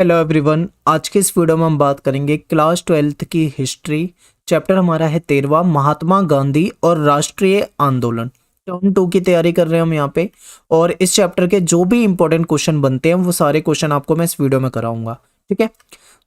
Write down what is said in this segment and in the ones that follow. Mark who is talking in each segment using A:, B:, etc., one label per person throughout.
A: Hello everyone. आज के इस वीडियो में हम बात करेंगे क्लास 12th की हिस्ट्री। चैप्टर हमारा है 13वां, महात्मा गांधी और राष्ट्रीय आंदोलन। टर्म 2 की तैयारी कर रहे हैं हम यहाँ पे। और इस चैप्टर के जो भी इंपॉर्टेंट क्वेश्चन बनते हैं वो सारे क्वेश्चन आपको मैं इस वीडियो में कराऊंगा। ठीक है,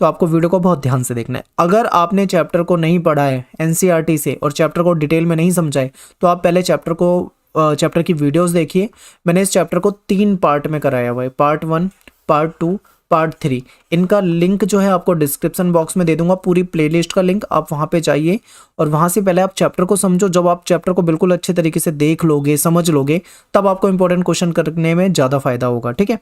A: तो आपको वीडियो को बहुत ध्यान से देखना है। अगर आपने चैप्टर को नहीं पढ़ा है एनसीईआरटी से और चैप्टर को डिटेल में नहीं समझा है तो आप पहले चैप्टर की वीडियोस देखिए। मैंने इस चैप्टर को 3 पार्ट में कराया हुआ है, पार्ट 1, पार्ट 2, पार्ट 3। इनका लिंक जो है आपको डिस्क्रिप्शन बॉक्स में दे दूंगा, पूरी प्लेलिस्ट का लिंक। आप वहां पे जाइए और वहां से पहले आप चैप्टर को समझो। जब आप चैप्टर को बिल्कुल अच्छे तरीके से देख लोगे, समझ लोगे, तब आपको इंपॉर्टेंट क्वेश्चन करने में ज़्यादा फायदा होगा। ठीक है,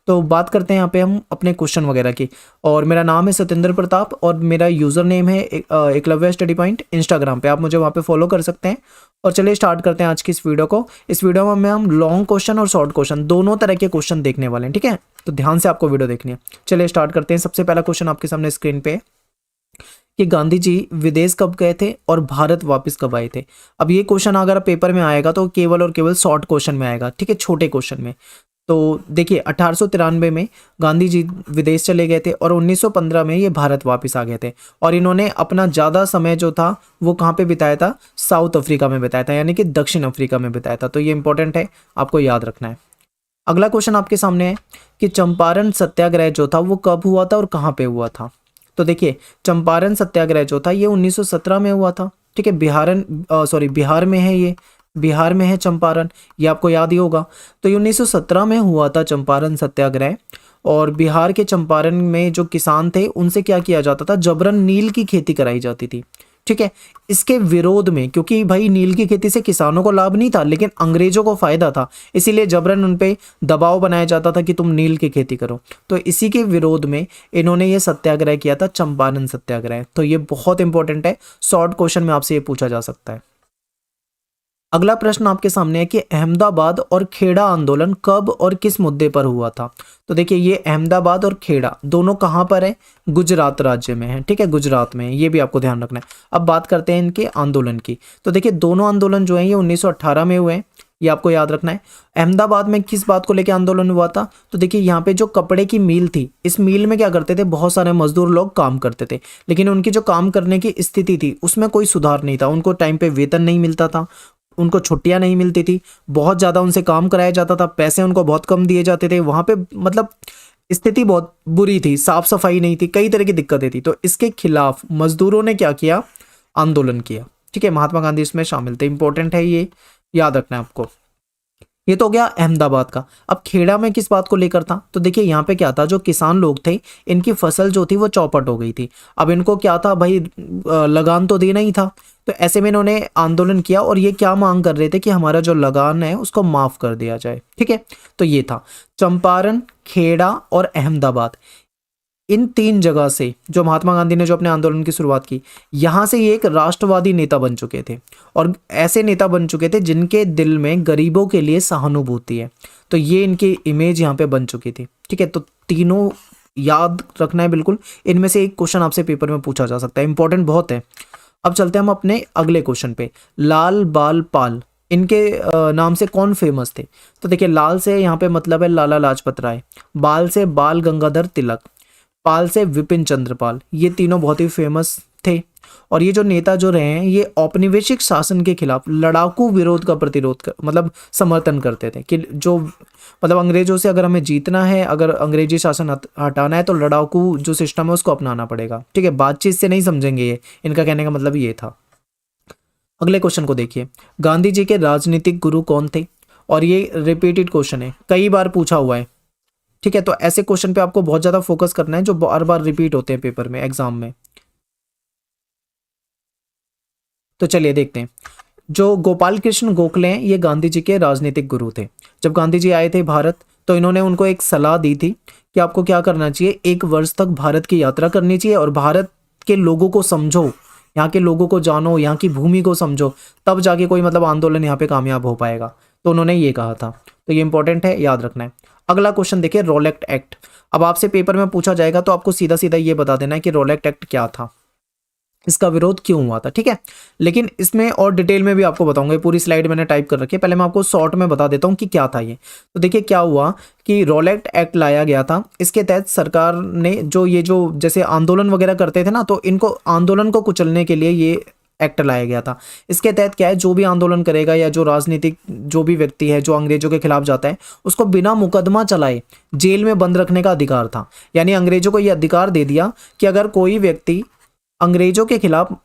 A: तो बात करते हैं यहाँ पे हम अपने क्वेश्चन वगैरह की। और मेरा नाम है सत्येंद्र प्रताप और मेरा यूज़र नेम है एकलव्य स्टडी पॉइंट इंस्टाग्राम पे। आप मुझे वहाँ पे फॉलो कर सकते हैं। और चलिए स्टार्ट करते हैं आज की इस वीडियो को। इस वीडियो में हम लॉन्ग क्वेश्चन और शॉर्ट क्वेश्चन दोनों तरह के क्वेश्चन देखने वाले हैं। ठीक है, तो ध्यान से आपको वीडियो देखनी है। चलिए स्टार्ट करते हैं। सबसे पहला क्वेश्चन आपके सामने स्क्रीन पे है कि गांधी जी विदेश कब गए थे और भारत वापस कब आए थे। अब ये क्वेश्चन अगर पेपर में आएगा तो केवल और केवल शॉर्ट क्वेश्चन में आएगा। ठीक है, छोटे क्वेश्चन में। तो देखिए 1893 में गांधी जी विदेश चले गए थे और 1915 में ये भारत वापस आ गए थे। और इन्होंने अपना ज़्यादा समय जो था वो कहाँ पे बिताया था? साउथ अफ्रीका में बिताया था, यानी कि दक्षिण अफ्रीका में बिताया था। तो ये इंपॉर्टेंट है, आपको याद रखना है। अगला क्वेश्चन आपके सामने है कि चंपारण सत्याग्रह जो था वो कब हुआ था और कहाँ पे हुआ था। तो देखिए चंपारण सत्याग्रह जो था ये 1917 में हुआ था। ठीक है, बिहार में है ये, बिहार में है चंपारण, ये आपको याद ही होगा। तो ये 1917 में हुआ था चंपारण सत्याग्रह। और बिहार के चंपारण में जो किसान थे उनसे क्या किया जाता था? जबरन नील की खेती कराई जाती थी। ठीक है, इसके विरोध में, क्योंकि भाई नील की खेती से किसानों को लाभ नहीं था लेकिन अंग्रेजों को फायदा था, इसीलिए जबरन उन पे दबाव बनाया जाता था कि तुम नील की खेती करो। तो इसी के विरोध में इन्होंने ये सत्याग्रह किया था, चंपारण सत्याग्रह। तो ये बहुत इंपॉर्टेंट है, शॉर्ट क्वेश्चन में आपसे ये पूछा जा सकता है। अगला प्रश्न आपके सामने है कि अहमदाबाद और खेड़ा आंदोलन कब और किस मुद्दे पर हुआ था। तो देखिए ये अहमदाबाद और खेड़ा दोनों कहाँ पर है? गुजरात राज्य में है। ठीक है, गुजरात में है, ये भी आपको ध्यान रखना है। अब बात करते हैं इनके आंदोलन की। तो देखिए दोनों आंदोलन जो है ये 1918 में हुए हैं, ये आपको याद रखना है। अहमदाबाद में किस बात को लेकर आंदोलन हुआ था? तो देखिए यहाँ पे जो कपड़े की मिल थी, इस मिल में क्या करते थे? बहुत सारे मजदूर लोग काम करते थे, लेकिन उनकी जो काम करने की स्थिति थी उसमें कोई सुधार नहीं था। उनको टाइम पे वेतन नहीं मिलता था, उनको छुट्टियां नहीं मिलती थी, बहुत ज़्यादा उनसे काम कराया जाता था, पैसे उनको बहुत कम दिए जाते थे। वहाँ पे मतलब स्थिति बहुत बुरी थी, साफ सफाई नहीं थी, कई तरह की दिक्कतें थी। तो इसके खिलाफ मजदूरों ने क्या किया? आंदोलन किया। ठीक है, महात्मा गांधी इसमें शामिल थे। इंपॉर्टेंट है, ये याद रखना है आपको। ये तो हो गया अहमदाबाद का। अब खेड़ा में किस बात को लेकर था? तो देखिए यहाँ पे क्या था, जो किसान लोग थे इनकी फसल जो थी वो चौपट हो गई थी। अब इनको क्या था भाई, लगान तो देना ही था। तो ऐसे में इन्होंने आंदोलन किया और ये क्या मांग कर रहे थे कि हमारा जो लगान है उसको माफ कर दिया जाए। ठीक है, तो ये था चंपारण, खेड़ा और अहमदाबाद। इन 3 जगह से जो महात्मा गांधी ने जो अपने आंदोलन की शुरुआत की, यहाँ से ये एक राष्ट्रवादी नेता बन चुके थे और ऐसे नेता बन चुके थे जिनके दिल में गरीबों के लिए सहानुभूति है। तो ये इनकी इमेज यहाँ पे बन चुकी थी। ठीक है, तो तीनों याद रखना है बिल्कुल। इनमें से एक क्वेश्चन आपसे पेपर में पूछा जा सकता है, इंपॉर्टेंट बहुत है। अब चलते हैं हम अपने अगले क्वेश्चन पे। लाल बाल पाल, इनके नाम से कौन फेमस थे? तो देखिए लाल से यहाँ पे मतलब है लाला लाजपत राय, बाल से बाल गंगाधर तिलक, पाल से विपिन चंद्र पाल। ये तीनों बहुत ही फेमस थे। और ये जो नेता जो रहे हैं ये औपनिवेशिक शासन के खिलाफ लड़ाकू विरोध का मतलब समर्थन करते थे कि जो मतलब अंग्रेजों से अगर हमें जीतना है, अगर अंग्रेजी शासन हटाना है तो लड़ाकू जो सिस्टम है उसको अपनाना पड़ेगा। ठीक है, बातचीत से नहीं समझेंगे ये, इनका कहने का मतलब ये था। अगले क्वेश्चन को देखिए, गांधी जी के राजनीतिक गुरु कौन थे? और ये रिपीटेड क्वेश्चन है, कई बार पूछा हुआ है। ठीक है, तो ऐसे क्वेश्चन पे आपको बहुत ज्यादा फोकस करना है जो बार बार रिपीट होते हैं पेपर में, एग्जाम में। तो चलिए देखते हैं। जो गोपाल कृष्ण गोखले हैं ये गांधी जी के राजनीतिक गुरु थे। जब गांधी जी आए थे भारत तो इन्होंने उनको एक सलाह दी थी कि आपको क्या करना चाहिए, 1 वर्ष तक भारत की यात्रा करनी चाहिए और भारत के लोगों को समझो, यहाँ के लोगों को जानो, यहाँ की भूमि को समझो, तब जाके कोई मतलब आंदोलन यहाँ पे कामयाब हो पाएगा। तो उन्होंने ये कहा था। तो ये इंपॉर्टेंट है, याद रखना है। अगला क्वेश्चन देखिए, रोलेक्ट एक्ट। अब आपसे पेपर में पूछा जाएगा तो आपको सीधा सीधा ये बता देना है कि रोलेक्ट एक्ट क्या था। इसका विरोध क्यों हुआ था, ठीक है। लेकिन इसमें और डिटेल में भी आपको बताऊंगा, ये पूरी स्लाइड मैंने टाइप कर रखी है, पहले मैं आपको शॉर्ट में बता देता हूँ कि क्या था ये। तो देखिए क्या हुआ कि रोलेट एक्ट लाया गया था। इसके तहत सरकार ने ये जो जैसे आंदोलन वगैरह करते थे ना, तो इनको आंदोलन को कुचलने के लिए ये एक्ट लाया गया था। इसके तहत क्या है, जो भी आंदोलन करेगा या जो राजनीतिक जो भी व्यक्ति है जो अंग्रेजों के खिलाफ जाता है, उसको बिना मुकदमा चलाए जेल में बंद रखने का अधिकार था। यानी अंग्रेजों को ये अधिकार दे दिया कि अगर कोई व्यक्ति अंग्रेजों के खिलाफ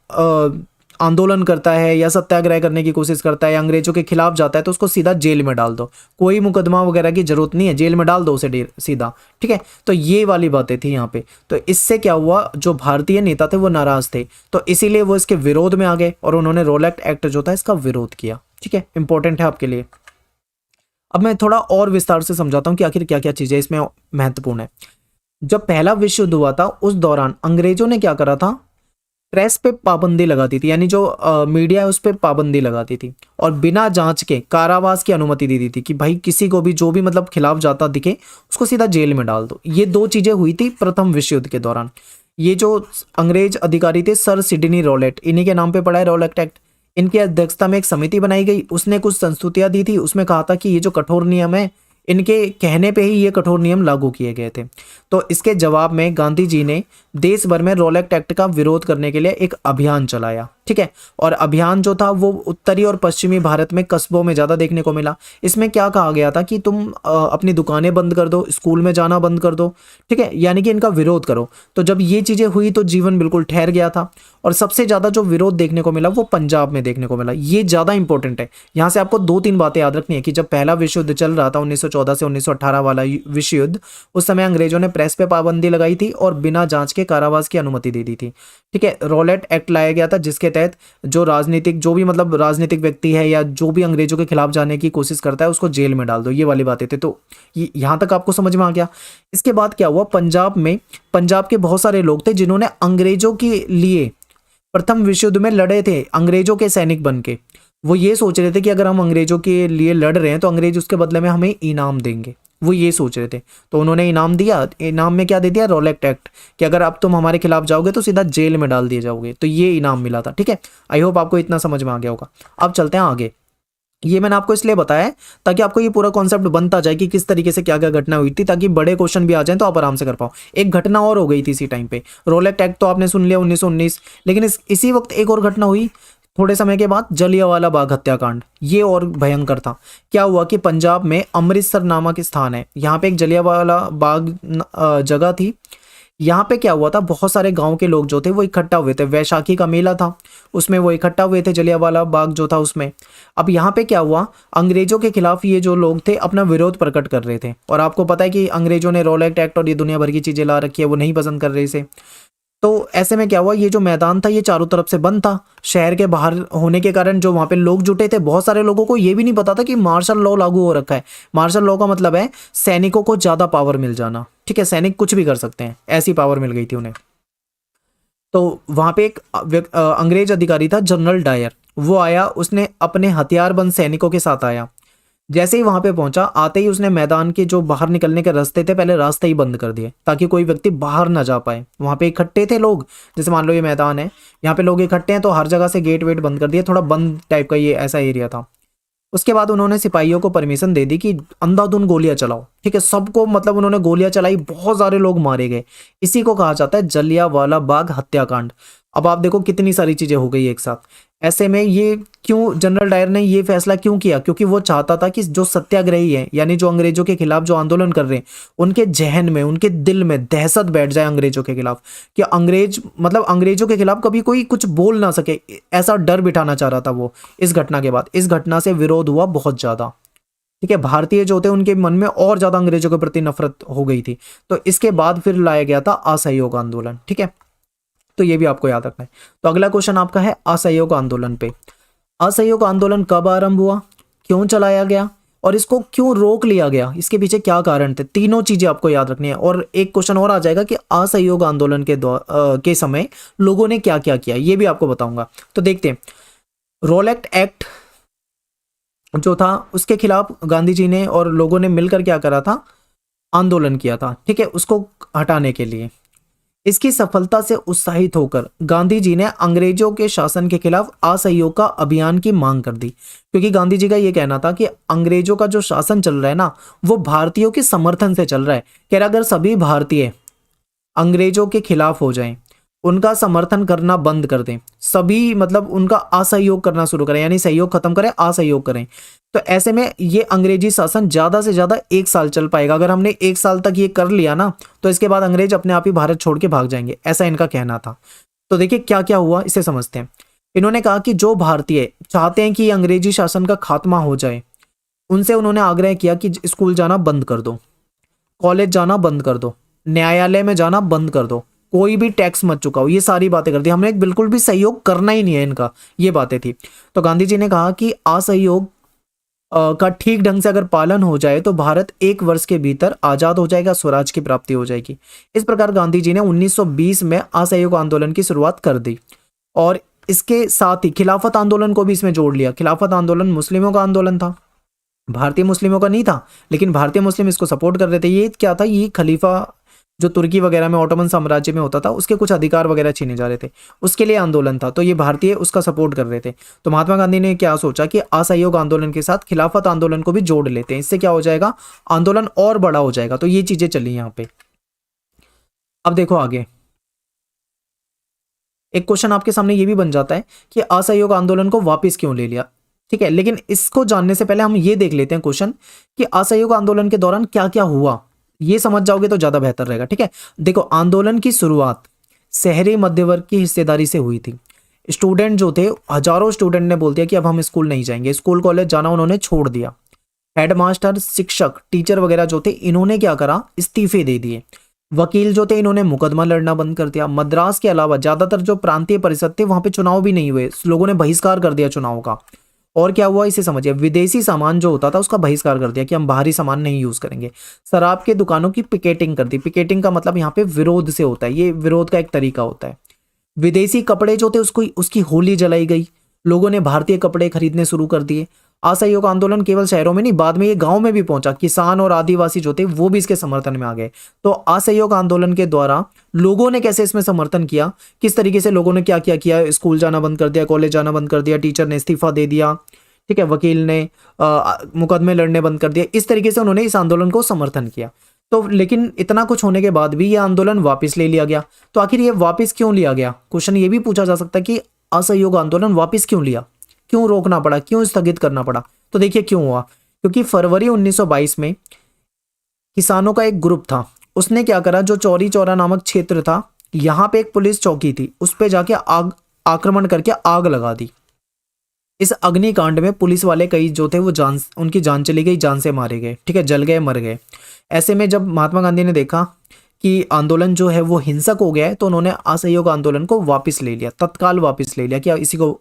A: आंदोलन करता है या सत्याग्रह करने की कोशिश करता है या अंग्रेजों के खिलाफ जाता है, तो उसको सीधा जेल में डाल दो, कोई मुकदमा वगैरह की जरूरत नहीं है, जेल में डाल दो उसे सीधा, ठीक है। तो ये वाली बातें थी यहाँ पे। तो इससे क्या हुआ, जो भारतीय नेता थे वो नाराज थे, तो इसीलिए वो इसके विरोध में आ गए और उन्होंने रोलेट एक्ट जो था इसका विरोध किया, ठीक है। इंपॉर्टेंट है आपके लिए। अब मैं थोड़ा और विस्तार से समझाता हूँ कि आखिर क्या क्या चीजें इसमें महत्वपूर्ण है। जब पहला विश्व युद्ध हुआ था उस दौरान अंग्रेजों ने क्या करा था, प्रेस पे पाबंदी लगाती थी, यानी जो मीडिया है उस पर पाबंदी लगाती थी, और बिना जांच के कारावास की अनुमति दी दी थी कि भाई किसी को भी जो भी मतलब खिलाफ जाता दिखे उसको सीधा जेल में डाल दो। ये दो चीजें हुई थी प्रथम विश्व युद्ध के दौरान। ये जो अंग्रेज अधिकारी थे सर सिडनी रोलेट, इन्हीं के नाम पे पड़ा है रोलेट एक्ट। इनकी अध्यक्षता में एक समिति बनाई गई, उसने कुछ संस्तुतियां दी थी, उसमें कहा था कि ये जो कठोर नियम है, इनके कहने पे ही ये कठोर नियम लागू किए गए थे। तो इसके जवाब में गांधी जी ने देश भर में रोलेट एक्ट का विरोध करने के लिए एक अभियान चलाया, ठीक है। और अभियान जो था वो उत्तरी और पश्चिमी भारत में कस्बों में ज्यादा देखने को मिला। इसमें क्या कहा गया था कि तुम अपनी दुकानें बंद कर दो, स्कूल में जाना बंद कर दो, ठीक है, यानी कि इनका विरोध करो। तो जब ये चीजें हुई तो जीवन बिल्कुल ठहर गया था। और सबसे ज्यादा जो विरोध देखने को मिला वो पंजाब में देखने को मिला। ये ज्यादा इंपॉर्टेंट है। यहाँ से आपको दो तीन बातें याद रखनी है कि जब पहला विश्व युद्ध चल रहा था 1914 से 1918 वाला विश्व युद्ध, उस समय अंग्रेजों ने प्रेस पे पाबंदी लगाई थी और बिना जांच के कारावास की अनुमति दे दी थी, ठीक है। रोलेट एक्ट लाया गया था जिसके तहत जो भी मतलब राजनीतिक व्यक्ति है या जो भी अंग्रेजों के खिलाफ जाने की कोशिश करता है उसको जेल में डाल दो, ये वाली बातें थे। तो यहां तक आपको समझ में आ गया। इसके बाद क्या हुआ, पंजाब के बहुत सारे लोग थे जिन्होंने अंग्रेजों के लिए प्रथम विश्व युद्ध में लड़े थे, अंग्रेजों के सैनिक बन के। वो ये सोच रहे थे कि अगर हम अंग्रेजों के लिए लड़ रहे हैं तो अंग्रेज उसके बदले में हमें इनाम देंगे, वो ये सोच रहे थे। तो उन्होंने इनाम दिया, इनाम में क्या दे दिया, रोलेट एक्ट, कि अगर अब तुम हमारे खिलाफ जाओगे तो सीधा जेल में डाल दिए जाओगे। तो ये इनाम मिला था, ठीक है। आई होप आपको इतना समझ में आ गया होगा। अब चलते हैं आगे। ये मैंने आपको इसलिए बताया है ताकि आपको ये पूरा कॉन्सेप्ट बनता जाए कि किस तरीके से क्या क्या घटना हुई थी, ताकि बड़े क्वेश्चन भी आ जाएं तो आप आराम से कर पाओ। एक घटना और हो गई थी इसी टाइम पे, रोलेट एक्ट तो आपने सुन लिया 1919, लेकिन इसी वक्त एक और घटना हुई थोड़े समय के बाद, जलियांवाला बाग हत्याकांड। ये और भयंकर था। क्या हुआ कि पंजाब में अमृतसर नामक स्थान है, यहाँ पे एक जलियांवाला बाग जगह थी। यहाँ पे क्या हुआ था, बहुत सारे गांव के लोग जो थे वो इकट्ठा हुए थे, वैशाखी का मेला था उसमें वो इकट्ठा हुए थे जलियांवाला बाग जो था उसमें। अब यहाँ पे क्या हुआ, अंग्रेजों के खिलाफ ये जो लोग थे अपना विरोध प्रकट कर रहे थे, और आपको पता है कि अंग्रेजों ने रोलेट एक्ट और ये दुनिया भर की चीजें ला रखी है, वो नहीं पसंद कर रहे थे। तो ऐसे में क्या हुआ, ये जो मैदान था ये चारों तरफ से बंद था, शहर के बाहर होने के कारण जो वहां पे लोग जुटे थे, बहुत सारे लोगों को ये भी नहीं पता था कि मार्शल लॉ लागू हो रखा है। मार्शल लॉ का मतलब है सैनिकों को ज्यादा पावर मिल जाना, ठीक है, सैनिक कुछ भी कर सकते हैं, ऐसी पावर मिल गई थी उन्हें। तो वहां पे एक अंग्रेज अधिकारी था जनरल डायर, वो आया, उसने अपने हथियारबंद सैनिकों के साथ आया। जैसे ही वहां पे पहुंचा, आते ही उसने मैदान के जो बाहर निकलने के रास्ते थे पहले रास्ते ही बंद कर दिए ताकि कोई व्यक्ति बाहर ना जा पाए। वहां पे इकट्ठे थे लोग, जैसे मान लो ये मैदान है, यहाँ पे लोग इकट्ठे हैं, तो हर जगह से गेट वेट बंद कर दिए, थोड़ा बंद टाइप का ये ऐसा एरिया था। उसके बाद उन्होंने सिपाहियों को परमिशन दे दी कि अंधाधुंध गोलियां चलाओ, ठीक है, सबको मतलब उन्होंने गोलियां चलाई, बहुत सारे लोग मारे गए। इसी को कहा जाता है जलियांवाला बाग हत्याकांड। अब आप देखो कितनी सारी चीजें हो गई एक साथ। ऐसे में ये क्यों जनरल डायर ने ये फैसला क्यों किया, क्योंकि वो चाहता था कि जो सत्याग्रही हैं, यानी जो अंग्रेजों के खिलाफ जो आंदोलन कर रहे हैं, उनके जहन में, उनके दिल में दहशत बैठ जाए अंग्रेजों के खिलाफ, कि अंग्रेजों के खिलाफ कभी कोई कुछ बोल ना सके, ऐसा डर बिठाना चाह रहा था वो। इस घटना के बाद, इस घटना से विरोध हुआ बहुत ज्यादा, ठीक है। भारतीय जो थे उनके मन में और ज्यादा अंग्रेजों के प्रति नफरत हो गई थी। तो इसके बाद फिर लाया गया था असहयोग आंदोलन, ठीक है। तो ये भी आपको याद रखना है। तो अगला क्वेश्चन आपका है असहयोग आंदोलन पे। असहयोग आंदोलन कब आरंभ हुआ, क्यों चलाया गया, और इसको क्यों रोक लिया गया, इसके पीछे क्या कारण थे, तीनों चीजें आपको याद रखनी है। और एक क्वेश्चन और आ जाएगा कि असहयोग आंदोलन के समय लोगों ने क्या क्या किया, ये भी आपको बताऊंगा। तो देखते हैं, रोलेट एक्ट जो था उसके खिलाफ गांधी जी ने और लोगों ने मिलकर क्या करा था, आंदोलन किया था, ठीक है, उसको हटाने के लिए। इसकी सफलता से उत्साहित होकर गांधी जी ने अंग्रेजों के शासन के खिलाफ असहयोग का अभियान की मांग कर दी, क्योंकि गांधी जी का यह कहना था कि अंग्रेजों का जो शासन चल रहा है ना, वो भारतीयों के समर्थन से चल रहा है। कह रहा अगर सभी भारतीय अंग्रेजों के खिलाफ हो जाएं, उनका समर्थन करना बंद कर दें, सभी मतलब उनका असहयोग करना शुरू करें, यानी सहयोग खत्म करें, असहयोग करें, तो ऐसे में ये अंग्रेजी शासन ज्यादा से ज्यादा 1 साल चल पाएगा। अगर हमने 1 साल तक ये कर लिया ना, तो इसके बाद अंग्रेज अपने आप ही भारत छोड़ के भाग जाएंगे, ऐसा इनका कहना था। तो देखिए क्या क्या हुआ, इसे समझते हैं। इन्होंने कहा कि जो भारतीय चाहते हैं कि अंग्रेजी शासन का खात्मा हो जाए, उनसे उन्होंने आग्रह किया कि स्कूल जाना बंद कर दो, कॉलेज जाना बंद कर दो, न्यायालय में जाना बंद कर दो, कोई भी टैक्स मत चुकाओ, ये सारी बातें कर दी हमने, बिल्कुल भी सहयोग करना ही नहीं है इनका, ये बातें थी। तो गांधी जी ने कहा कि असहयोग का ठीक ढंग से अगर पालन हो जाए तो भारत 1 वर्ष के भीतर आजाद हो जाएगा, स्वराज की प्राप्ति हो जाएगी। इस प्रकार गांधी जी ने 1920 में असहयोग आंदोलन की शुरुआत कर दी, और इसके साथ ही खिलाफत आंदोलन को भी इसमें जोड़ लिया। खिलाफत आंदोलन मुस्लिमों का आंदोलन था, भारतीय मुस्लिमों का नहीं था, लेकिन भारतीय मुस्लिम इसको सपोर्ट कर रहे थे। ये क्या था, ये खलीफा जो तुर्की वगैरह में ऑटोमन साम्राज्य में होता था, उसके कुछ अधिकार वगैरह छीने जा रहे थे, उसके लिए आंदोलन था, तो ये भारतीय उसका सपोर्ट कर रहे थे। तो महात्मा गांधी ने क्या सोचा कि असहयोग आंदोलन के साथ खिलाफत आंदोलन को भी जोड़ लेते हैं, इससे क्या हो जाएगा, आंदोलन और बड़ा हो जाएगा। तो ये चीजें चली यहाँ पे। अब देखो आगे एक क्वेश्चन आपके सामने ये भी बन जाता है कि असहयोग आंदोलन को वापस क्यों ले लिया, ठीक है। लेकिन इसको जानने से पहले हम ये देख लेते हैं क्वेश्चन कि असहयोग आंदोलन के दौरान क्या क्या हुआ, ये समझ जाओगे तो ज्यादा बेहतर रहेगा, ठीक है। देखो आंदोलन की शुरुआत शहरी मध्य वर्ग की हिस्सेदारी से हुई थी। स्टूडेंट जो थे, हजारों स्टूडेंट ने बोल दिया कि अब हम स्कूल नहीं जाएंगे, स्कूल कॉलेज जाना उन्होंने छोड़ दिया। हेडमास्टर, शिक्षक, टीचर वगैरह जो थे, इन्होंने क्या करा, इस्तीफे दे दिए। वकील जो थे, इन्होंने मुकदमा लड़ना बंद कर दिया। मद्रास के अलावा ज्यादातर जो प्रांतीय परिषद थे, वहां पे चुनाव भी नहीं हुए, लोगों ने बहिष्कार कर दिया चुनाव का। और क्या हुआ इसे समझिए, विदेशी सामान जो होता था उसका बहिष्कार कर दिया कि हम बाहरी सामान नहीं यूज करेंगे। शराब के दुकानों की पिकेटिंग कर दी। पिकेटिंग का मतलब यहाँ पे विरोध से होता है, ये विरोध का एक तरीका होता है। विदेशी कपड़े जो थे उसको उसकी होली जलाई गई, लोगों ने भारतीय कपड़े खरीदने शुरू कर दिए। असहयोग आंदोलन केवल शहरों में नहीं, बाद में ये गांव में भी पहुंचा। किसान और आदिवासी जो थे वो भी इसके समर्थन में आ गए। तो असहयोग आंदोलन के द्वारा लोगों ने कैसे इसमें समर्थन किया, किस तरीके से लोगों ने क्या क्या किया, स्कूल जाना बंद कर दिया, कॉलेज जाना बंद कर दिया, टीचर ने इस्तीफा दे दिया, ठीक है, वकील ने मुकदमे लड़ने बंद कर दिया। इस तरीके से उन्होंने इस आंदोलन को समर्थन किया। तो लेकिन इतना कुछ होने के बाद भी ये आंदोलन वापस ले लिया गया। तो आखिर ये वापस क्यों लिया गया, क्वेश्चन ये भी पूछा जा सकता है कि असहयोग आंदोलन वापस क्यों लिया, क्यों रोकना पड़ा, क्यों स्थगित करना पड़ा। तो देखिए क्यों हुआ, क्योंकि फरवरी 1922 में किसानों का एक ग्रुप था, उसने क्या करा, जो चौरी चौरा नामक क्षेत्र था, यहां पे एक पुलिस चौकी थी, उस पे जाके आक्रमण करके आग लगा दी। इस अग्निकांड में पुलिस वाले कई जो थे वो उनकी जान चली गई, जान से मारे गए, ठीक है, जल गए, मर गए। ऐसे में जब महात्मा गांधी ने देखा कि आंदोलन जो है वो हिंसक हो गया है, तो उन्होंने असहयोग आंदोलन को वापस ले लिया, तत्काल वापस ले लिया कि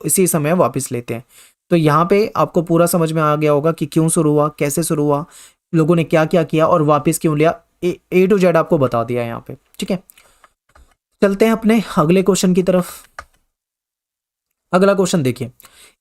A: इसी समय वापस लेते हैं। तो यहाँ पे आपको पूरा समझ में आ गया होगा कि क्यों शुरू हुआ, कैसे शुरू हुआ, लोगों ने क्या क्या किया और वापस क्यों लिया। ए टू जेड आपको बता दिया यहाँ पे, ठीक है। चलते हैं अपने अगले क्वेश्चन की तरफ। अगला क्वेश्चन देखिए,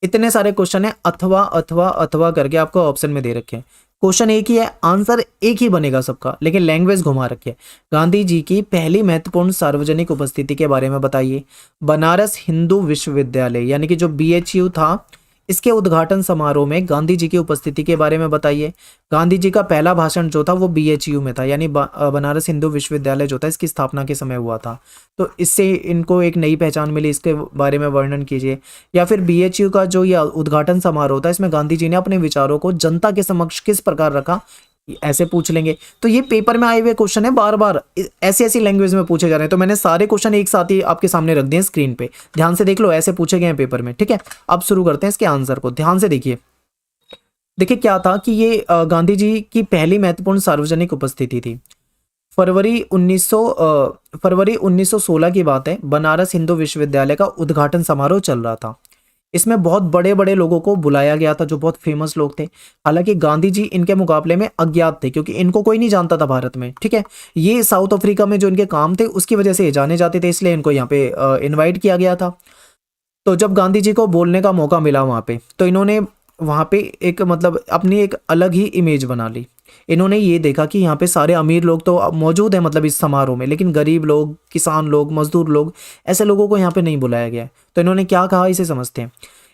A: इतने सारे क्वेश्चन है, अथवा अथवा अथवा करके आपको ऑप्शन में दे रखे हैं। क्वेश्चन एक ही है, आंसर एक ही बनेगा सबका, लेकिन लैंग्वेज घुमा रखे। गांधी जी की पहली महत्वपूर्ण सार्वजनिक उपस्थिति के बारे में बताइए। बनारस हिंदू विश्वविद्यालय यानी कि जो BHU था, इसके उद्घाटन समारोह में गांधी जी की उपस्थिति के बारे में बताइए। गांधी जी का पहला भाषण जो था वो BHU में था, यानी बनारस हिंदू विश्वविद्यालय जो था इसकी स्थापना के समय हुआ था। तो इससे इनको एक नई पहचान मिली, इसके बारे में वर्णन कीजिए। या फिर BHU का जो ये उद्घाटन समारोह था, इसमें गांधी जी ने अपने विचारों को जनता के समक्ष किस प्रकार रखा, ऐसे पूछ लेंगे। तो ये पेपर में आए हुए क्वेश्चन है, बार बार ऐसी ऐसी लैंग्वेज में पूछे जा रहे हैं। तो मैंने सारे क्वेश्चन एक साथ ही आपके सामने रख दिए स्क्रीन पे, ध्यान से देख लो, ऐसे पूछे गए हैं पेपर में, ठीक है। अब शुरू करते हैं इसके आंसर को, ध्यान से देखिए। देखिए क्या था कि ये गांधी जी की पहली महत्वपूर्ण सार्वजनिक उपस्थिति थी। फरवरी 1916 की बात है, बनारस हिंदू विश्वविद्यालय का उद्घाटन समारोह चल रहा था। इसमें बहुत बड़े बड़े लोगों को बुलाया गया था जो बहुत फेमस लोग थे। हालांकि गांधी जी इनके मुकाबले में अज्ञात थे, क्योंकि इनको कोई नहीं जानता था भारत में, ठीक है। ये साउथ अफ्रीका में जो इनके काम थे उसकी वजह से ये जाने जाते थे, इसलिए इनको यहाँ पे इनवाइट किया गया था। तो जब गांधी जी को बोलने का मौका मिला वहां पे, तो इन्होंने वहाँ पे एक मतलब अपनी एक अलग ही इमेज बना ली। इन्होंने ये देखा कि यहाँ पे सारे अमीर लोग तो अब मौजूद हैं मतलब इस समारोह में, लेकिन गरीब लोग, किसान लोग, मजदूर लोग, ऐसे लोगों को यहाँ पे नहीं बुलाया गया है। तो इन्होंने क्या कहा, इसे समझते हैं।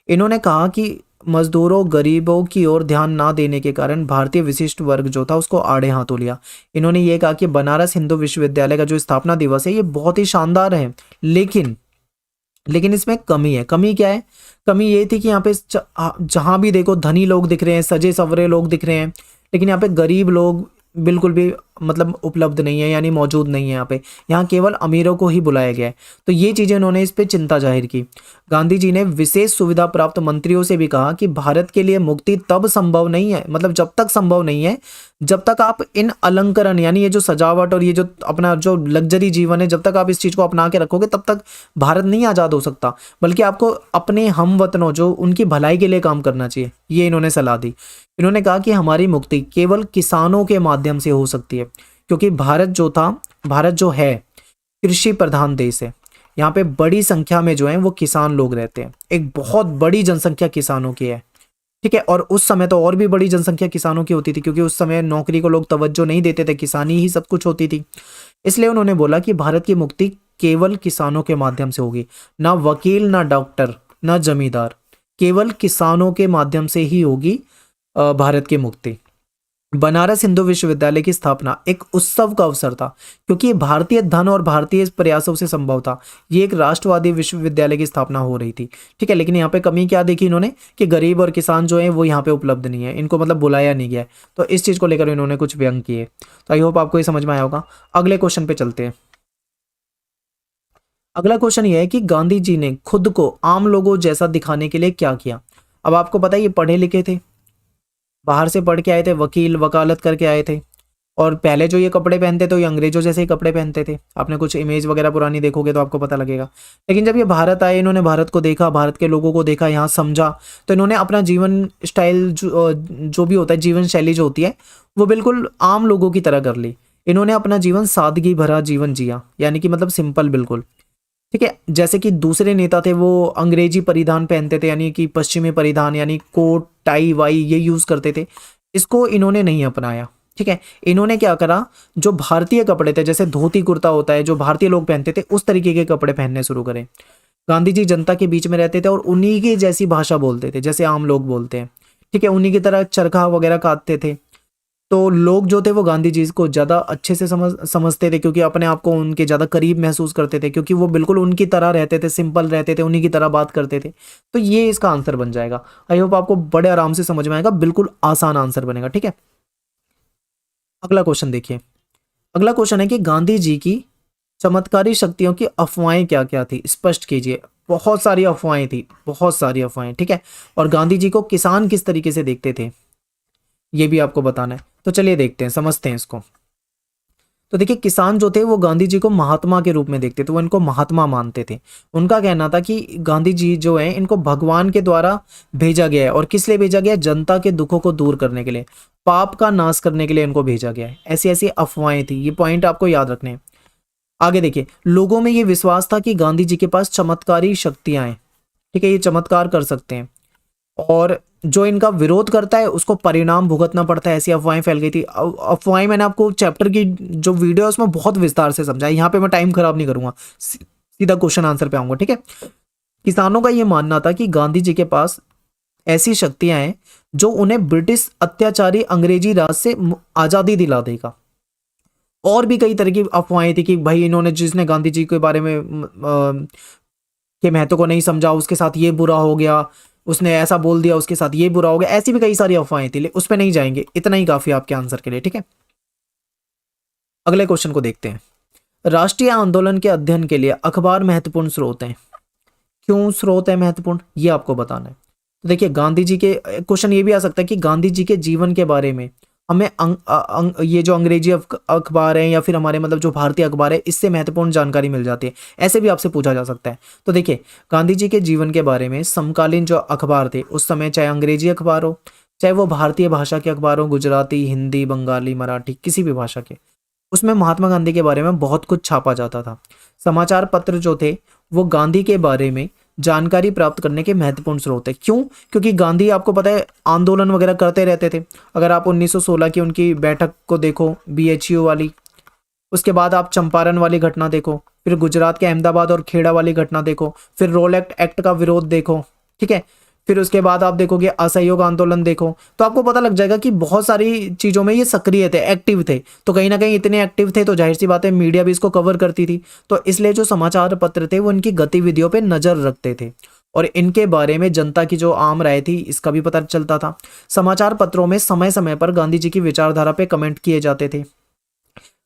A: इन्होंने कहा कि मजदूरों, गरीबों की ओर ध्यान ना देने के कारण भारतीय विशिष्ट वर्ग जो था उसको आड़े हाथों लिया। इन्होंने ये कहा कि बनारस हिंदू विश्वविद्यालय का जो स्थापना दिवस है ये बहुत ही शानदार है, लेकिन इसमें कमी है। कमी क्या है? कमी ये थी कि यहाँ पे जहां भी देखो धनी लोग दिख रहे हैं, सजे सवरे लोग दिख रहे हैं, लेकिन यहाँ पे गरीब लोग बिल्कुल भी मतलब उपलब्ध नहीं है, यानी मौजूद नहीं है। यहाँ केवल अमीरों को ही बुलाया गया है। तो ये चीज़ें उन्होंने इस पे चिंता जाहिर की। गांधी जी ने विशेष सुविधा प्राप्त मंत्रियों से भी कहा कि भारत के लिए मुक्ति तब संभव नहीं है, मतलब जब तक संभव नहीं है जब तक आप इन अलंकरण यानी ये जो सजावट और ये जो अपना जो लग्जरी जीवन है, जब तक आप इस चीज़ को अपना के रखोगे तब तक भारत नहीं आज़ाद हो सकता, बल्कि आपको अपने हमवतनों जो उनकी भलाई के लिए काम करना चाहिए। ये इन्होंने सलाह दी। इन्होंने कहा कि हमारी मुक्ति केवल किसानों के माध्यम से हो सकती है, क्योंकि भारत जो है कृषि प्रधान देश है। यहाँ पे बड़ी संख्या में जो है वो किसान लोग रहते हैं, एक बहुत बड़ी जनसंख्या किसानों की है, ठीक है। और उस समय तो और भी बड़ी जनसंख्या किसानों की होती थी, क्योंकि उस समय नौकरी को लोग तवज्जो नहीं देते थे, किसानी ही सब कुछ होती थी। इसलिए उन्होंने बोला कि भारत की मुक्ति केवल किसानों के माध्यम से होगी, ना वकील, ना डॉक्टर, ना जमींदार, केवल किसानों के माध्यम से ही होगी भारत की मुक्ति। बनारस हिंदू विश्वविद्यालय की स्थापना एक उत्सव का अवसर था, क्योंकि ये भारतीय धन और भारतीय प्रयासों से संभव था। ये एक राष्ट्रवादी विश्वविद्यालय की स्थापना हो रही थी, ठीक है। लेकिन यहाँ पे कमी क्या देखी इन्होंने कि गरीब और किसान जो है वो यहाँ पे उपलब्ध नहीं है, इनको मतलब बुलाया नहीं गया। तो इस चीज को लेकर इन्होंने कुछ व्यंग किए। तो आई होप आपको ये समझ में आया होगा। अगले क्वेश्चन पे चलते हैं। अगला क्वेश्चन ये है कि गांधी जी ने खुद को आम लोगों जैसा दिखाने के लिए क्या किया। अब आपको पता है ये पढ़े लिखे थे, बाहर से पढ़ के आए थे, वकील वकालत करके आए थे, और पहले जो ये कपड़े पहनते थे ये अंग्रेजों जैसे ही कपड़े पहनते थे। आपने कुछ इमेज वगैरह पुरानी देखोगे तो आपको पता लगेगा। लेकिन जब ये भारत आए, इन्होंने भारत को देखा, भारत के लोगों को देखा, यहाँ समझा, तो इन्होंने अपना जीवन स्टाइल जो भी होता है, जीवन शैली जो होती है वो बिल्कुल आम लोगों की तरह कर ली। इन्होंने अपना जीवन सादगी भरा जीवन जिया, यानी कि मतलब सिंपल बिल्कुल, ठीक है। जैसे कि दूसरे नेता थे वो अंग्रेजी परिधान पहनते थे, यानी कि पश्चिमी परिधान, यानी कोट टाई वाई ये यूज करते थे। इसको इन्होंने नहीं अपनाया, ठीक है। इन्होंने क्या करा, जो भारतीय कपड़े थे, जैसे धोती कुर्ता होता है जो भारतीय लोग पहनते थे, उस तरीके के कपड़े पहनने शुरू करे। गांधी जी जनता के बीच में रहते थे और उन्हीं की जैसी भाषा बोलते थे जैसे आम लोग बोलते हैं, ठीक है। उन्हीं की तरह चरखा वगैरह काटते थे। तो लोग जो थे वो गांधी जी को ज़्यादा अच्छे से समझते थे, क्योंकि अपने आप को उनके ज़्यादा करीब महसूस करते थे, क्योंकि वो बिल्कुल उनकी तरह रहते थे, सिंपल रहते थे, उन्हीं की तरह बात करते थे। तो ये इसका आंसर बन जाएगा। आई होप आपको बड़े आराम से समझ में आएगा, बिल्कुल आसान आंसर बनेगा, ठीक है। अगला क्वेश्चन देखिए। अगला क्वेश्चन है कि गांधी जी की चमत्कारी शक्तियों की अफवाहें क्या क्या थी, स्पष्ट कीजिए। बहुत सारी अफवाहें थी, बहुत सारी अफवाहें, ठीक है। और गांधी जी को किसान किस तरीके से देखते थे ये भी आपको बताना है। तो चलिए देखते हैं, समझते हैं इसको। तो देखिए, किसान जो थे वो गांधी जी को महात्मा के रूप में देखते थे, वो इनको महात्मा मानते थे। उनका कहना था कि गांधी जी जो है इनको भगवान के द्वारा भेजा गया है। और किस लिए भेजा गया है? जनता के दुखों को दूर करने के लिए, पाप का नाश करने के लिए इनको भेजा गया है। ऐसी ऐसी अफवाहें थी, ये पॉइंट आपको याद रखने हैं। आगे देखिए, लोगों में ये विश्वास था कि गांधी जी के पास चमत्कारी शक्तियां हैं, ठीक है, ये चमत्कार कर सकते हैं, और जो इनका विरोध करता है उसको परिणाम भुगतना पड़ता है। ऐसी अफवाहें फैल गई थी। अफवाहें मैंने आपको चैप्टर की जो वीडियो है उसमें बहुत विस्तार से समझा है, यहाँ पे मैं टाइम खराब नहीं करूंगा, सीधा क्वेश्चन आंसर पे आऊंगा, ठीक है। किसानों का यह मानना था कि गांधी जी के पास ऐसी शक्तियां हैं जो उन्हें ब्रिटिश अत्याचारी अंग्रेजी राज से आजादी दिला देगा। और भी कई तरह की अफवाहें थी कि भाई इन्होंने, जिसने गांधी जी के बारे में के महत्व को नहीं समझा उसके साथ ये बुरा हो गया, उसने ऐसा बोल दिया उसके साथ ये बुरा हो गया। ऐसी भी कई सारी अफवाहें थी, उस पर नहीं जाएंगे, इतना ही काफी आपके आंसर के लिए, ठीक है। अगले क्वेश्चन को देखते हैं। राष्ट्रीय आंदोलन के अध्ययन के लिए अखबार महत्वपूर्ण स्रोत हैं। क्यों स्रोत है महत्वपूर्ण, ये आपको बताना है। तो देखिए, गांधी जी के क्वेश्चन ये भी आ सकता है कि गांधी जी के जीवन के बारे में हमें ये जो अंग्रेजी अखबार है या फिर हमारे मतलब जो भारतीय अखबार है इससे महत्वपूर्ण जानकारी मिल जाती है, ऐसे भी आपसे पूछा जा सकता है। तो देखिए, गांधी जी के जीवन के बारे में समकालीन जो अखबार थे उस समय, चाहे अंग्रेजी अखबार हो, चाहे वो भारतीय भाषा के अखबार हो, गुजराती, हिंदी, बंगाली, मराठी, किसी भी भाषा के, उसमें महात्मा गांधी के बारे में बहुत कुछ छापा जाता था। समाचार पत्र जो थे वो गांधी के बारे में जानकारी प्राप्त करने के महत्वपूर्ण स्रोत है। क्यों? क्योंकि गांधी आपको पता है आंदोलन वगैरह करते रहते थे। अगर आप 1916 की उनकी बैठक को देखो, बीएचयू वाली, उसके बाद आप चंपारण वाली घटना देखो, फिर गुजरात के अहमदाबाद और खेड़ा वाली घटना देखो, फिर रोल एक्ट का विरोध देखो, ठीक है, फिर उसके बाद आप देखोगे असहयोग आंदोलन देखो, तो आपको पता लग जाएगा कि बहुत सारी चीजों में ये सक्रिय थे, एक्टिव थे। तो कहीं ना कहीं इतने एक्टिव थे तो जाहिर सी बात है मीडिया भी इसको कवर करती थी। तो इसलिए जो समाचार पत्र थे वो इनकी गतिविधियों पे नजर रखते थे और इनके बारे में जनता की जो आम राय थी इसका भी पता चलता था। समाचार पत्रों में समय समय पर गांधी जी की विचारधारा पे कमेंट किए जाते थे।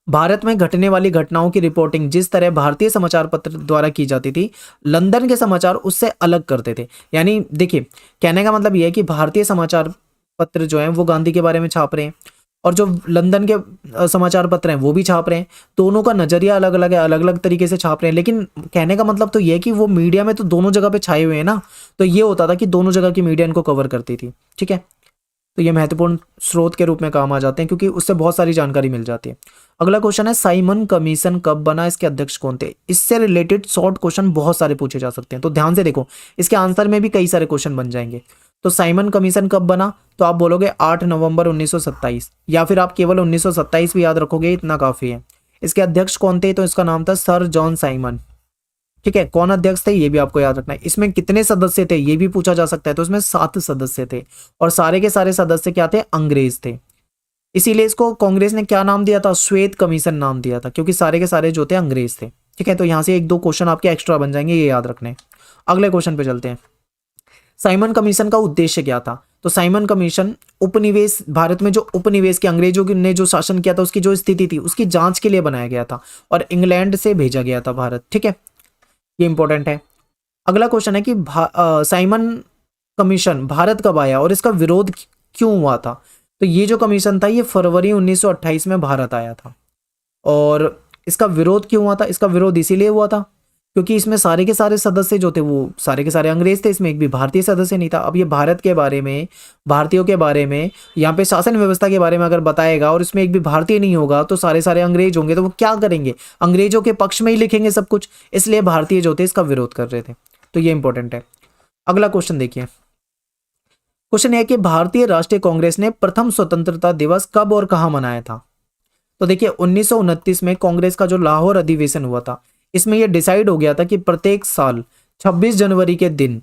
A: भारत में घटने वाली घटनाओं की रिपोर्टिंग जिस तरह भारतीय समाचार पत्र द्वारा की जाती थी, लंदन के समाचार उससे अलग करते थे। यानी देखिए, कहने का मतलब यह है कि भारतीय समाचार पत्र जो हैं वो गांधी के बारे में छाप रहे हैं और जो लंदन के समाचार पत्र हैं वो भी छाप रहे हैं। दोनों का नजरिया अलग अलग है, अलग अलग तरीके से छाप रहे हैं, लेकिन कहने का मतलब तो यह है कि वो मीडिया में तो दोनों जगह पे छाए हुए हैं ना। तो ये होता था कि दोनों जगह की मीडिया इनको कवर करती थी, ठीक है। तो ये महत्वपूर्ण स्रोत के रूप में काम आ जाते हैं क्योंकि उससे बहुत सारी जानकारी मिल जाती है। अगला क्वेश्चन है, साइमन कमीशन कब बना, इसके अध्यक्ष कौन थे? इससे रिलेटेड शॉर्ट क्वेश्चन बहुत सारे पूछे जा सकते हैं, तो ध्यान से देखो, इसके आंसर में भी कई सारे क्वेश्चन बन जाएंगे। तो साइमन कमीशन कब बना, तो आप बोलोगे 8 नवंबर 1927, या फिर आप केवल 1927 भी याद रखोगे, इतना काफी है। इसके अध्यक्ष कौन थे, तो इसका नाम था सर जॉन साइमन, ठीक है। कौन अध्यक्ष थे ये भी आपको याद रखना है। इसमें कितने सदस्य थे ये भी पूछा जा सकता है, तो इसमें 7 सदस्य थे और सारे के सारे सदस्य क्या थे, अंग्रेज थे। इसीलिए इसको कांग्रेस ने क्या नाम दिया था, श्वेत कमीशन नाम दिया था, क्योंकि सारे के सारे जो थे अंग्रेज थे, ठीक है। तो यहां से 1-2 क्वेश्चन आपके एक्स्ट्रा बन जाएंगे, ये याद रखने। अगले क्वेश्चन पे चलते हैं। साइमन कमीशन का उद्देश्य क्या था, तो साइमन कमीशन उपनिवेश, भारत में जो उपनिवेश के अंग्रेजों ने जो शासन किया था उसकी जो स्थिति थी उसकी जांच के लिए बनाया गया था और इंग्लैंड से भेजा गया था भारत, ठीक है। ये इंपॉर्टेंट है। अगला क्वेश्चन है कि साइमन कमीशन भारत कब आया और इसका विरोध क्यों हुआ था। तो ये जो कमीशन था ये फरवरी 1928 में भारत आया था और इसका विरोध क्यों हुआ था, इसका विरोध इसीलिए हुआ था क्योंकि इसमें सारे के सारे सदस्य जो थे वो सारे के सारे अंग्रेज थे, इसमें एक भी भारतीय सदस्य नहीं था। अब ये भारत के बारे में, भारतीयों के बारे में, यहाँ पे शासन व्यवस्था के बारे में अगर बताएगा और इसमें एक भी भारतीय नहीं होगा तो सारे सारे अंग्रेज होंगे, तो वो क्या करेंगे, अंग्रेजों के पक्ष में ही लिखेंगे सब कुछ, इसलिए भारतीय जो थे इसका विरोध कर रहे थे। तो ये इंपॉर्टेंट है। अगला क्वेश्चन देखिए, क्वेश्चन है कि भारतीय राष्ट्रीय कांग्रेस ने प्रथम स्वतंत्रता दिवस कब और कहां मनाया था। तो देखिए 1929 में कांग्रेस का जो लाहौर अधिवेशन हुआ था इसमें यह डिसाइड हो गया था कि प्रत्येक साल 26 जनवरी के दिन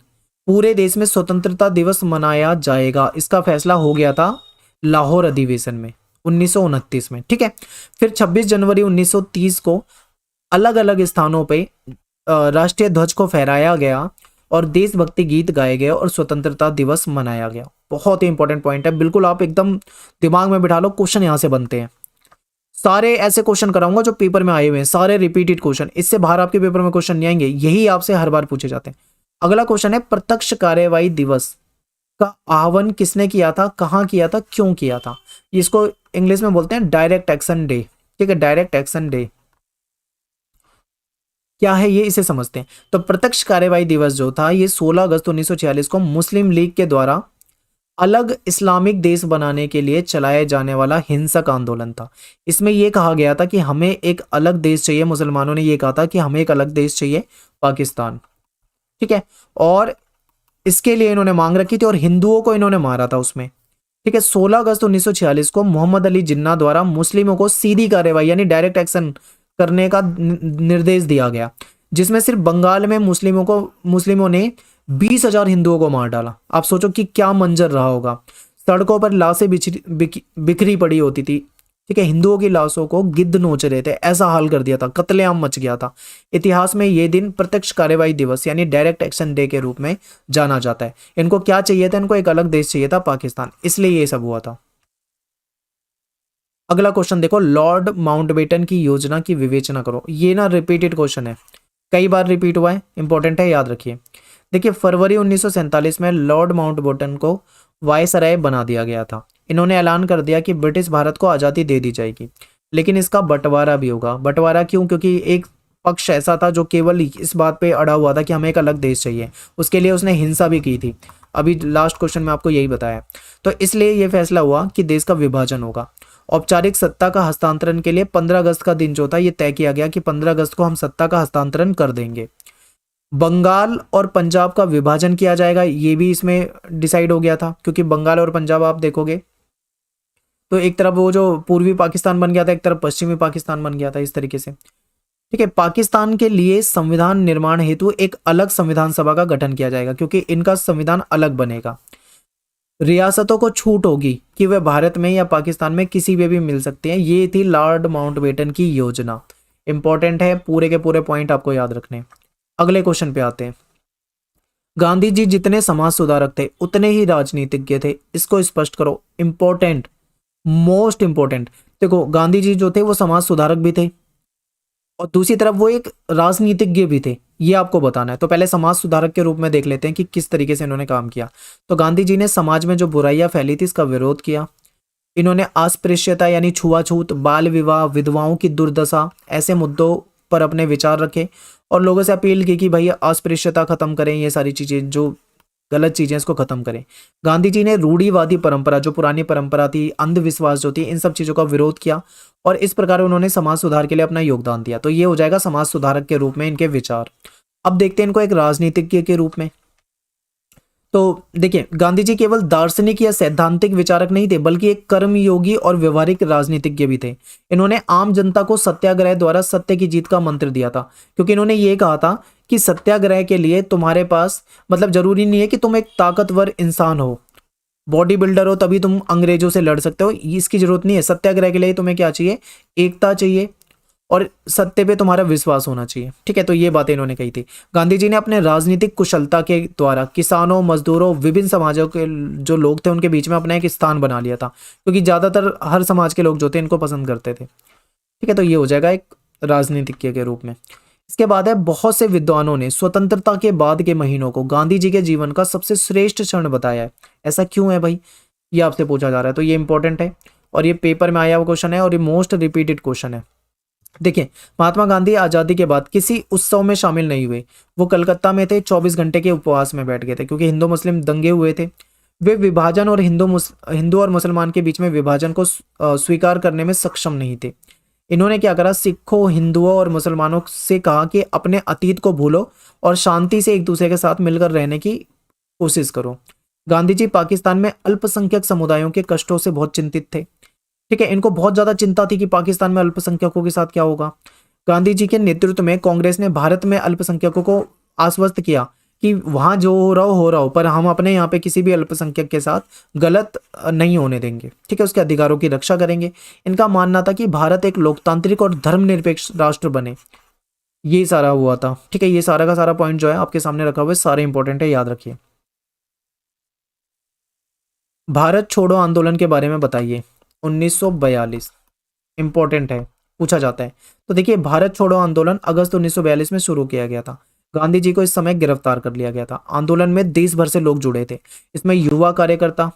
A: पूरे देश में स्वतंत्रता दिवस मनाया जाएगा। इसका फैसला हो गया था लाहौर अधिवेशन में 1929 में, ठीक है। फिर 26 जनवरी 1930 को अलग अलग स्थानों पे राष्ट्रीय ध्वज को फहराया गया और देशभक्ति गीत गाए गए और स्वतंत्रता दिवस मनाया गया। बहुत ही इंपॉर्टेंट पॉइंट है, बिल्कुल आप एकदम दिमाग में बिठा लो, क्वेश्चन यहां से बनते हैं। सारे ऐसे क्वेश्चन कराऊंगा जो पेपर में आए हुए हैं, सारे रिपीटेड क्वेश्चन, इससे बाहर आपके पेपर में क्वेश्चन नहीं आएंगे, यही आपसे हर बार पूछे जाते हैं। अगला क्वेश्चन है, प्रत्यक्ष कार्यवाही दिवस का आह्वान किसने किया था, कहां किया था, क्यों किया था। इसको इंग्लिश में बोलते हैं डायरेक्ट एक्शन डे, ठीक है। डायरेक्ट एक्शन डे क्या है ये, इसे समझते हैं। तो प्रत्यक्ष कार्यवाही दिवस जो था ये 16 अगस्त 1946 को मुस्लिम लीग के द्वारा अलग इस्लामिक देश बनाने के लिए चलाए जाने वाला हिंसक आंदोलन था। इसमें यह कहा गया था कि हमें एक अलग देश चाहिए, मुसलमानों ने यह कहा था कि हमें एक अलग देश चाहिए, पाकिस्तान, ठीक है। और इसके लिए इन्होंने मांग रखी थी और हिंदुओं को इन्होंने मारा था उसमें, ठीक है। 16 अगस्त 1946 को मोहम्मद अली जिन्ना द्वारा मुस्लिमों को सीधी कार्रवाई यानी डायरेक्ट एक्शन करने का निर्देश दिया गया, जिसमें सिर्फ बंगाल में मुस्लिमों ने 20,000 हिंदुओं को मार डाला। आप सोचो कि क्या मंजर रहा होगा, सड़कों पर लाशें बिखरी पड़ी होती थी, ठीक है। हिंदुओं की लाशों को गिद्ध नोच रहे थे, ऐसा हाल कर दिया था, कत्लेआम मच गया था। इतिहास में यह दिन प्रत्यक्ष कार्यवाही दिवस यानी डायरेक्ट एक्शन डे के रूप में जाना जाता है। इनको क्या चाहिए था, इनको एक अलग देश चाहिए था, पाकिस्तान, इसलिए ये सब हुआ था। अगला क्वेश्चन देखो, लॉर्ड माउंटबेटन की योजना की विवेचना करो। ये ना रिपीटेड क्वेश्चन है, कई बार रिपीट हुआ है, इंपॉर्टेंट है, याद रखिए। देखिए फरवरी 1947 में लॉर्ड माउंटबेटन को वायसराय बना दिया गया था। इन्होंने ऐलान कर दिया कि ब्रिटिश भारत को आज़ादी दे दी जाएगी, लेकिन इसका बंटवारा भी होगा। बंटवारा क्यों, क्योंकि एक पक्ष ऐसा था जो केवल इस बात पे अड़ा हुआ था कि हमें एक अलग देश चाहिए, उसके लिए उसने हिंसा भी की थी। अभी लास्ट क्वेश्चन में आपको यही बताया। तो इसलिए यह फैसला हुआ कि देश का विभाजन होगा। औपचारिक सत्ता का हस्तांतरण के लिए 15 अगस्त का दिन जो था ये तय किया गया कि 15 अगस्त को हम सत्ता का हस्तांतरण कर देंगे। बंगाल और पंजाब का विभाजन किया जाएगा, ये भी इसमें डिसाइड हो गया था, क्योंकि बंगाल और पंजाब आप देखोगे तो एक तरफ वो जो पूर्वी पाकिस्तान बन गया था, एक तरफ पश्चिमी पाकिस्तान बन गया था, इस तरीके से। ठीक है, पाकिस्तान के लिए संविधान निर्माण हेतु एक अलग संविधान सभा का गठन किया जाएगा, क्योंकि इनका संविधान अलग बनेगा। रियासतों को छूट होगी कि वे भारत में या पाकिस्तान में किसी में भी मिल सकती हैं। ये थी लॉर्ड माउंटबेटन की योजना। इंपॉर्टेंट है, पूरे के पूरे पॉइंट आपको याद रखने हैं। अगले क्वेश्चन पे आते हैं। गांधी जी जितने समाज सुधारक थे उतने ही राजनीतिज्ञ थे, इसको स्पष्ट करो। Important, most important. देखो, गांधी जी जो थे वो समाज सुधारक भी थे और दूसरी तरफ वो एक राजनीतिज्ञ भी थे, ये आपको बताना है। तो पहले समाज सुधारक के रूप में देख लेते हैं कि किस तरीके से इन्होंने काम किया। तो गांधी जी ने समाज में जो बुराइयां फैली थी इसका विरोध किया। इन्होंने अस्पृश्यता यानी छुआछूत, बाल विवाह, विधवाओं की दुर्दशा, ऐसे मुद्दों पर अपने विचार रखे और लोगों से अपील की कि भाई अस्पृश्यता खत्म करें, ये सारी चीजें जो गलत चीजें इसको खत्म करें। गांधी जी ने रूढ़िवादी परंपरा, जो पुरानी परंपरा थी, अंधविश्वास जो थी, इन सब चीजों का विरोध किया और इस प्रकार उन्होंने समाज सुधार के लिए अपना योगदान दिया। तो ये हो जाएगा समाज सुधारक के रूप में इनके विचार। अब देखते हैं इनको एक राजनीतिज्ञ के रूप में। तो देखिए, गांधी जी केवल दार्शनिक या सैद्धांतिक विचारक नहीं थे, बल्कि एक कर्मयोगी और व्यवहारिक राजनीतिज्ञ भी थे। इन्होंने आम जनता को सत्याग्रह द्वारा सत्य की जीत का मंत्र दिया था, क्योंकि इन्होंने ये कहा था कि सत्याग्रह के लिए तुम्हारे पास मतलब जरूरी नहीं है कि तुम एक ताकतवर इंसान हो, बॉडी बिल्डर हो तभी तुम अंग्रेजों से लड़ सकते हो, इसकी जरूरत नहीं है। सत्याग्रह के लिए तुम्हें क्या चाहिए? एकता चाहिए और सत्य पे तुम्हारा विश्वास होना चाहिए। ठीक है, तो ये बातें इन्होंने कही थी। गांधी जी ने अपने राजनीतिक कुशलता के द्वारा किसानों, मजदूरों, विभिन्न समाजों के जो लोग थे उनके बीच में अपना एक स्थान बना लिया था, क्योंकि ज्यादातर हर समाज के लोग जो थे इनको पसंद करते थे। ठीक है, तो ये हो जाएगा एक राजनीतिज्ञ के रूप में। इसके बाद है, बहुत से विद्वानों ने स्वतंत्रता के बाद के महीनों को गांधी जी के जीवन का सबसे श्रेष्ठ क्षण बताया है। ऐसा क्यों है भाई, ये आपसे पूछा जा रहा है, तो ये इंपॉर्टेंट है और ये पेपर में आया हुआ क्वेश्चन है और ये मोस्ट रिपीटेड क्वेश्चन है। देखिए, महात्मा गांधी आजादी के बाद किसी उत्सव में शामिल नहीं हुए। वो कलकत्ता में थे, 24 घंटे के उपवास में बैठ गए थे, क्योंकि हिंदू मुस्लिम दंगे हुए थे। वे विभाजन और हिंदू और मुसलमान के बीच में विभाजन को स्वीकार करने में सक्षम नहीं थे। इन्होंने क्या करा, सिखों, हिंदुओं और मुसलमानों से कहा कि अपने अतीत को भूलो और शांति से एक दूसरे के साथ मिलकर रहने की कोशिश करो। गांधी जी पाकिस्तान में अल्पसंख्यक समुदायों के कष्टों से बहुत चिंतित थे। ठीक है, इनको बहुत ज्यादा चिंता थी कि पाकिस्तान में अल्पसंख्यकों के साथ क्या होगा। गांधी जी के नेतृत्व में कांग्रेस ने भारत में अल्पसंख्यकों को आश्वस्त किया कि वहां जो हो रहा हो, पर हम अपने यहाँ पे किसी भी अल्पसंख्यक के साथ गलत नहीं होने देंगे। ठीक है, उसके अधिकारों की रक्षा करेंगे। इनका मानना था कि भारत एक लोकतांत्रिक और धर्मनिरपेक्ष राष्ट्र बने। ये सारा हुआ था। ठीक है, ये सारा का सारा पॉइंट जो है आपके सामने रखा हुआ है, सारे इंपॉर्टेंट है, याद रखिए। भारत छोड़ो आंदोलन के बारे में बताइए। 1942 इंपॉर्टेंट है, पूछा जाता है। तो देखिए, भारत छोड़ो आंदोलन अगस्त 1942 में शुरू किया गया था। गांधी जी को इस समय गिरफ्तार कर लिया गया था। आंदोलन में देश भर से लोग जुड़े थे। इसमें युवा कार्यकर्ता,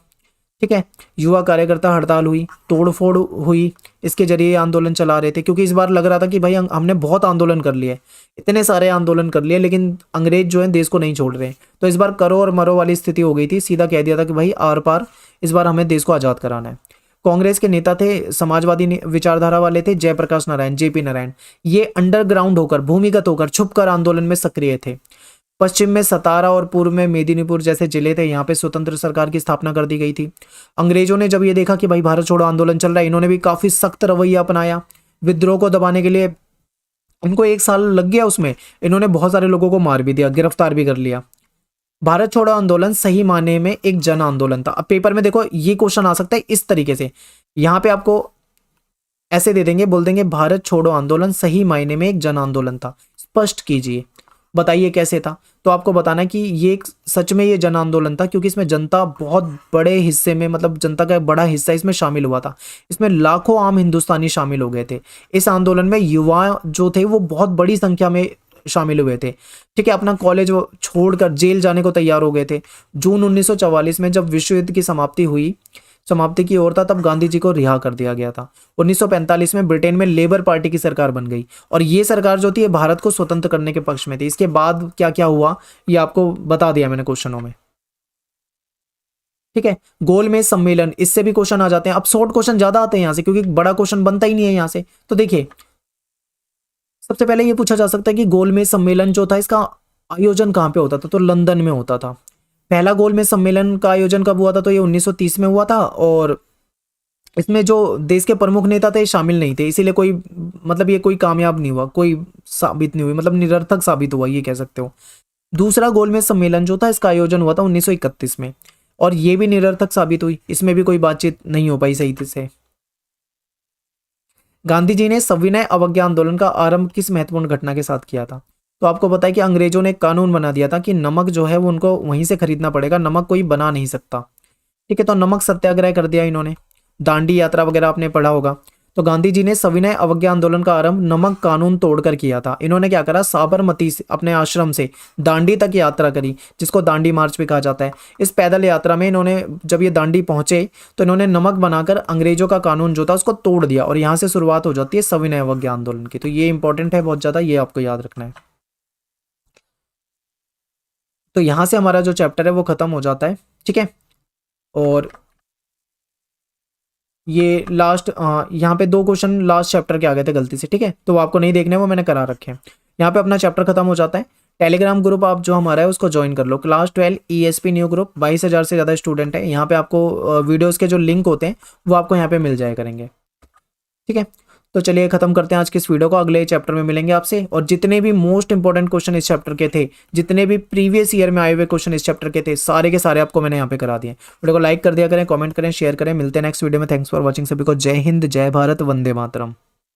A: ठीक है, युवा कार्यकर्ता हड़ताल हुई, तोड़फोड़ हुई, इसके जरिए आंदोलन चला रहे थे, क्योंकि इस बार लग रहा था कि भाई हमने बहुत आंदोलन कर लिए, इतने सारे आंदोलन कर लिए, लेकिन अंग्रेज जो है देश को नहीं छोड़ रहे। तो इस बार करो और मरो वाली स्थिति हो गई थी। सीधा कह दिया था कि भाई आर पार, इस बार हमें देश को आजाद कराना है। कांग्रेस के नेता थे, समाजवादी विचारधारा वाले थे, जयप्रकाश नारायण, जेपी नारायण। ये अंडरग्राउंड होकर, भूमिगत होकर, छुपकर आंदोलन में सक्रिय थे। पश्चिम में सतारा और पूर्व में मेदिनीपुर जैसे जिले थे, यहाँ पे स्वतंत्र सरकार की स्थापना कर दी गई थी। अंग्रेजों ने जब ये देखा कि भाई भारत छोड़ो आंदोलन चल रहा है, इन्होंने भी काफी सख्त रवैया अपनाया। विद्रोह को दबाने के लिए इनको 1 साल लग गया, उसमें इन्होंने बहुत सारे लोगों को मार भी दिया, गिरफ्तार भी कर लिया। भारत छोड़ो आंदोलन सही मायने में एक जन आंदोलन था। अब पेपर में देखो ये क्वेश्चन आ सकता है इस तरीके से, यहाँ पे आपको ऐसे दे देंगे, बोल देंगे भारत छोड़ो आंदोलन सही मायने में एक जन आंदोलन था, स्पष्ट कीजिए, बताइए कैसे था। तो आपको बताना है कि ये सच में ये जन आंदोलन था, क्योंकि इसमें जनता बहुत बड़े हिस्से में, मतलब जनता का बड़ा हिस्सा इसमें शामिल हुआ था। इसमें लाखों आम हिंदुस्तानी शामिल हो गए थे। इस आंदोलन में युवा जो थे वो बहुत बड़ी संख्या में शामिल हुए थे। ठीक है, अपना कॉलेज छोड़कर जेल जाने को तैयार हो गए थे। जून 1944 में जब विश्व युद्ध की समाप्ति की ओर था, तब गांधी जी को रिहा कर दिया गया था। 1945 में ब्रिटेन में लेबर पार्टी की सरकार बन गई और ये सरकार जो थी ये भारत को स्वतंत्र करने के पक्ष में थी। इसके बाद क्या क्या हुआ ये आपको बता दिया मैंने क्वेश्चनों में। ठीक है, गोलमेज सम्मेलन, इससे भी क्वेश्चन आ जाते हैं। अब शॉर्ट क्वेश्चन ज्यादा आते हैं यहां से, क्योंकि बड़ा क्वेश्चन बनता ही नहीं है यहां से। तो देखिए, सबसे पहले ये पूछा जा सकता है कि गोलमेज सम्मेलन जो था इसका आयोजन कहाँ पे होता था, तो लंदन में होता था। पहला गोलमेज सम्मेलन का आयोजन कब हुआ था, तो ये 1930 में हुआ था, और इसमें जो देश के प्रमुख नेता थे शामिल नहीं थे, इसीलिए कोई मतलब ये कोई कामयाब नहीं हुआ, कोई साबित नहीं हुई, मतलब निरर्थक साबित हुआ ये कह सकते हो। दूसरा गोलमेज सम्मेलन जो था इसका आयोजन हुआ था 1931 में, और ये भी निरर्थक साबित हुई, इसमें भी कोई बातचीत नहीं हो पाई सही से। गांधी जी ने सविनय अवज्ञा आंदोलन का आरंभ किस महत्वपूर्ण घटना के साथ किया था, तो आपको पता है कि अंग्रेजों ने एक कानून बना दिया था कि नमक जो है वो उनको वहीं से खरीदना पड़ेगा, नमक कोई बना नहीं सकता। ठीक है, तो नमक सत्याग्रह कर दिया इन्होंने। दांडी यात्रा वगैरह आपने पढ़ा होगा। तो गांधी जी ने सविनय अवज्ञा आंदोलन का आरंभ नमक कानून तोड़कर किया था। इन्होंने क्या करा, साबरमती से अपने आश्रम से दांडी तक यात्रा करी, जिसको दांडी मार्च भी कहा जाता है। इस पैदल यात्रा में इन्होंने जब ये दांडी पहुंचे तो इन्होंने नमक बनाकर अंग्रेजों का कानून जो था उसको तोड़ दिया, और यहाँ से शुरुआत हो जाती है सविनय अवज्ञा आंदोलन की। तो ये इंपॉर्टेंट है बहुत ज्यादा, ये आपको याद रखना है। तो यहाँ से हमारा जो चैप्टर है वो खत्म हो जाता है। ठीक है, और ये लास्ट यहाँ पे दो क्वेश्चन लास्ट चैप्टर के आ गए थे गलती से। ठीक है, तो वो आपको नहीं देखने, वो मैंने करा रखे हैं। यहाँ पे अपना चैप्टर खत्म हो जाता है। टेलीग्राम ग्रुप आप जो हमारा है उसको ज्वाइन कर लो, क्लास 12 ESP न्यू ग्रुप, 22,000 से ज़्यादा स्टूडेंट है। यहाँ पे आपको वीडियोस के जो लिंक होते हैं वो आपको यहाँ पे मिल जाया करेंगे। ठीक है, तो चलिए खत्म करते हैं आज की इस वीडियो को, अगले चैप्टर में मिलेंगे आपसे। और जितने भी मोस्ट इंपॉर्टेंट क्वेश्चन इस चैप्टर के थे, जितने भी प्रीवियस ईयर में आए हुए क्वेश्चन इस चैप्टर के थे, सारे के सारे आपको मैंने यहाँ पे करा दिए। वीडियो को लाइक कर दिया करें, कमेंट करें, शेयर करें। मिलते हैं नेक्स्ट वीडियो में। थैंक्स फॉर वॉचिंग सभी को। जय हिंद, जय भारत, वंदे मातरम।